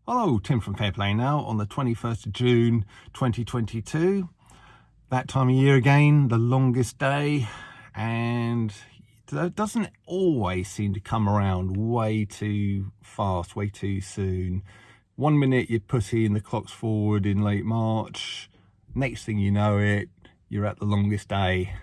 Hello, Tim from Fair Play Now on the 21st of June 2022. That time of year again, the longest day, and it doesn't always seem to come around way too fast, way too soon. 1 minute you're putting the clocks forward in late March, next thing you know it, you're at the longest day.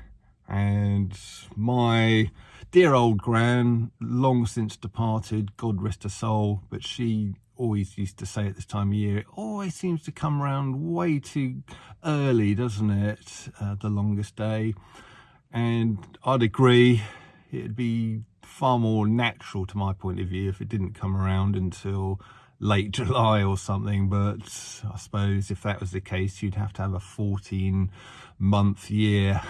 And my dear old gran, long since departed, God rest her soul, but she always used to say at this time of year, it always seems to come around way too early, doesn't it? The longest day. And I'd agree, it'd be far more natural to my point of view if it didn't come around until late July or something. But I suppose if that was the case, you'd have to have a 14-month year.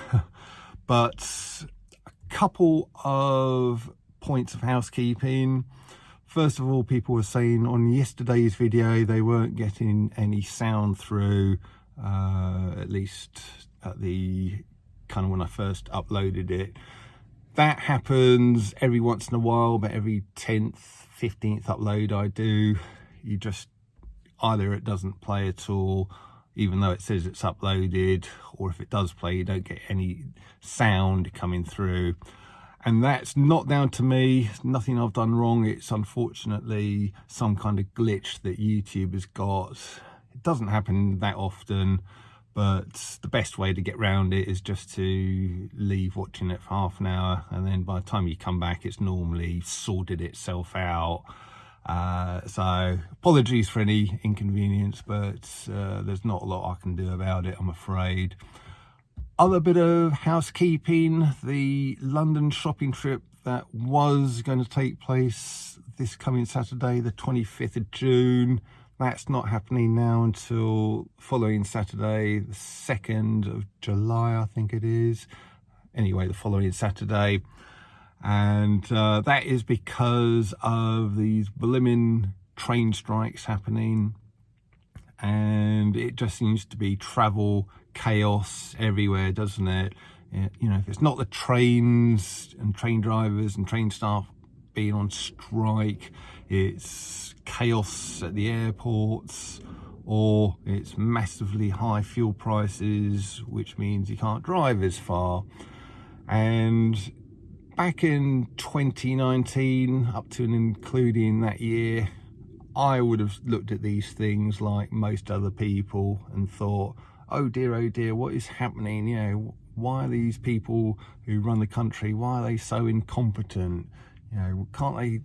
But a couple of points of housekeeping. First of all, people were saying on yesterday's video they weren't getting any sound through, at least at the kind of when I first uploaded it. That happens every once in a while, but every 10th, 15th upload I do, you just either it doesn't play at all, even though it says it's uploaded, or if it does play, you don't get any sound coming through. And that's not down to me, nothing I've done wrong. It's unfortunately some kind of glitch that YouTube has got. It doesn't happen that often, but the best way to get around it is just to leave watching it for half an hour, and then by the time you come back, it's normally sorted itself out. So apologies for any inconvenience, but there's not a lot I can do about it, I'm afraid. Other bit of housekeeping, the London shopping trip that was going to take place this coming Saturday, the 25th of June, that's not happening now until following Saturday, the 2nd of July, I think it is. Anyway, the following Saturday. And that is because of these blimmin' train strikes happening. And it just seems to be travel chaos everywhere, doesn't it? You know, if it's not the trains and train drivers and train staff being on strike, it's chaos at the airports, or it's massively high fuel prices, which means you can't drive as far. And back in 2019, up to and including that year, I would have looked at these things like most other people and thought, oh dear, what is happening? You know, why are these people who run the country, why are they so incompetent? You know, can't they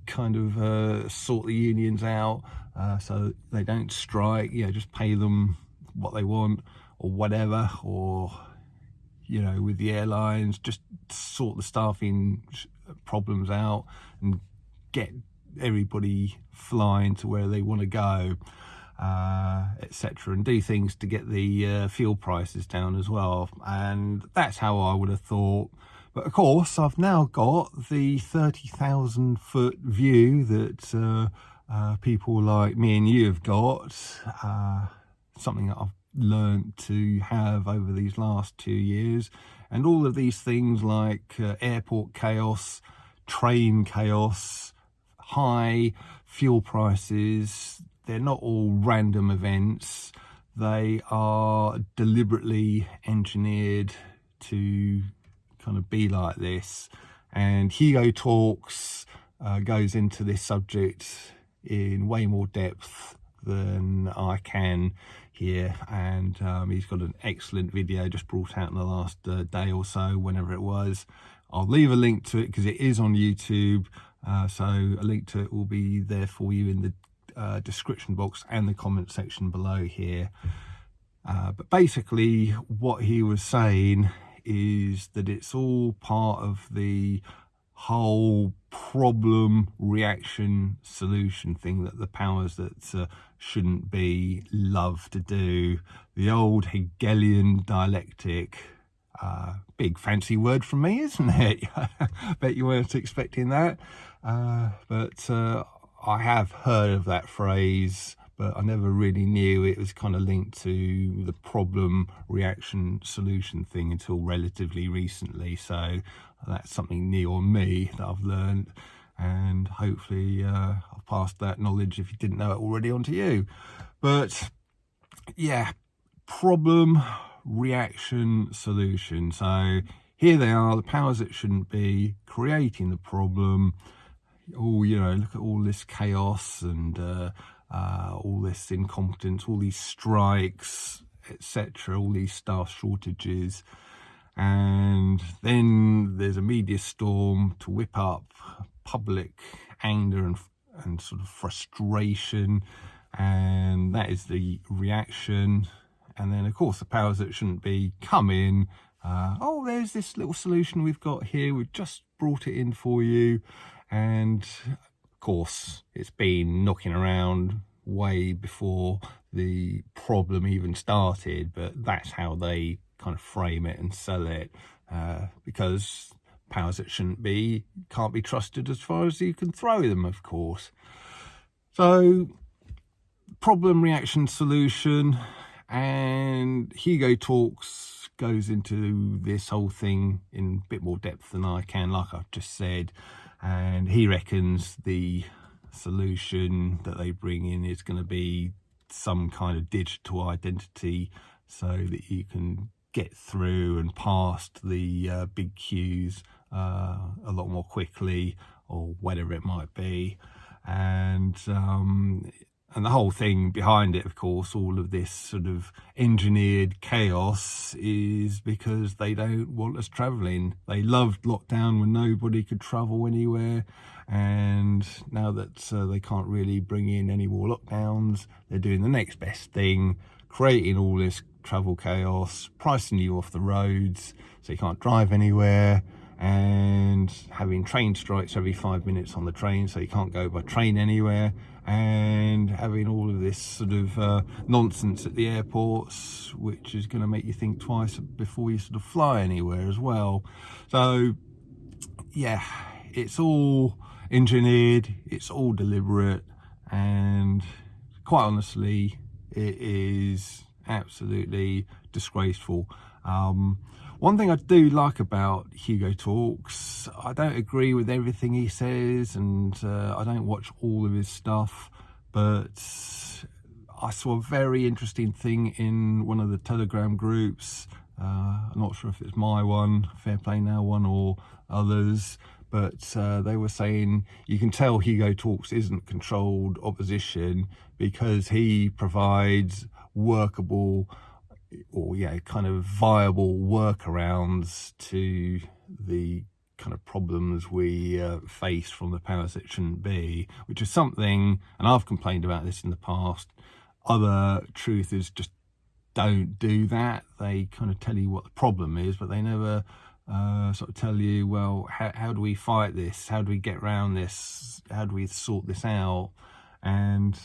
kind of sort the unions out so they don't strike? You know, just pay them what they want or whatever, or, you know, with the airlines, just sort the staffing problems out and get everybody flying to where they want to go, etc., and do things to get the fuel prices down as well. And that's how I would have thought. But of course, I've now got the 30,000 foot view that people like me and you have got, something that I've learned to have over these last 2 years. And all of these things like airport chaos, train chaos, high fuel prices, they're not all random events. They are deliberately engineered to kind of be like this. And Hugo Talks goes into this subject in way more depth than I can here, and he's got an excellent video just brought out in the last day or so, whenever it was. I'll leave a link to it because it is on YouTube, so a link to it will be there for you in the description box and the comment section below here. But basically what he was saying is that it's all part of the whole problem reaction solution thing that the powers that shouldn't be love to do. The old Hegelian dialectic. Big fancy word from me, isn't it? Bet you weren't expecting that. But I have heard of that phrase, but I never really knew it was kind of linked to the problem reaction solution thing until relatively recently. So that's something new on me that I've learned, and hopefully I've pass that knowledge, if you didn't know it already, onto you. But yeah, problem, reaction, solution. So here they are, the powers that shouldn't be, creating the problem. Oh, you know, look at all this chaos and all this incompetence, all these strikes, etc., all these staff shortages. And then there's a media storm to whip up public anger and sort of frustration, and that is the reaction. And then, of course, the powers that shouldn't be come in. Oh, there's this little solution we've got here. We've just brought it in for you. And, of course, it's been knocking around way before the problem even started. But that's how they kind of frame it and sell it, because powers that shouldn't be can't be trusted as far as you can throw them, of course. So problem, reaction, solution. And Hugo Talks goes into this whole thing in a bit more depth than I can, like I've just said. And he reckons the solution that they bring in is going to be some kind of digital identity, so that you can get through and past the big queues a lot more quickly, or whatever it might be. And the whole thing behind it, of course, all of this sort of engineered chaos, is because they don't want us travelling. They loved lockdown when nobody could travel anywhere, and now that they can't really bring in any more lockdowns, they're doing the next best thing, creating all this travel chaos, pricing you off the roads so you can't drive anywhere, and having train strikes every 5 minutes on the train so you can't go by train anywhere, and having all of this sort of nonsense at the airports, which is going to make you think twice before you sort of fly anywhere as well. So yeah, it's all engineered, it's all deliberate, and quite honestly, it is absolutely disgraceful. One thing I do like about Hugo Talks, I don't agree with everything he says, and I don't watch all of his stuff, but I saw a very interesting thing in one of the Telegram groups. I'm not sure if it's my one, Fair Play Now one, or others, but they were saying you can tell Hugo Talks isn't controlled opposition because he provides workable, or kind of viable workarounds to the kind of problems we face from the powers that shouldn't be, which is something, and I've complained about this in the past, other truthers just don't do that. They kind of tell you what the problem is, but they never sort of tell you, well, how do we fight this? How do we get around this? How do we sort this out? And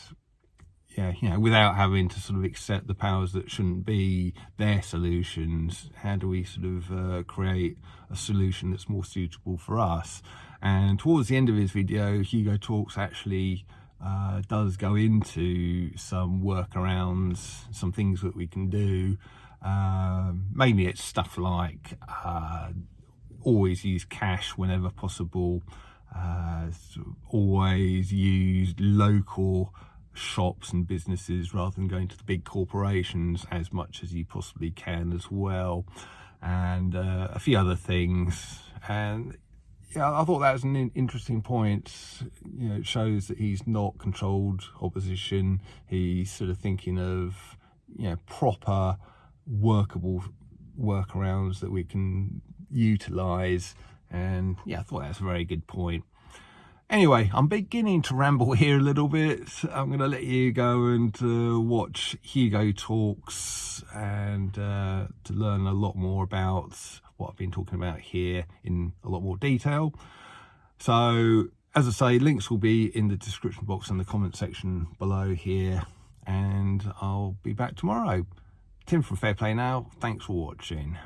without having to sort of accept the powers that shouldn't be their solutions, how do we sort of create a solution that's more suitable for us? And towards the end of his video, Hugo Talks actually does go into some workarounds, some things that we can do. Mainly it's stuff like always use cash whenever possible, always use local shops and businesses rather than going to the big corporations as much as you possibly can as well, and a few other things. And I thought that was an interesting point. It shows that he's not controlled opposition. He's sort of thinking of proper workable workarounds that we can utilize, and I thought that's a very good point. Anyway, I'm beginning to ramble here a little bit. I'm going to let you go and watch Hugo Talks, and to learn a lot more about what I've been talking about here in a lot more detail. So, as I say, links will be in the description box and the comment section below here, and I'll be back tomorrow. Tim from Fair Play Now, thanks for watching.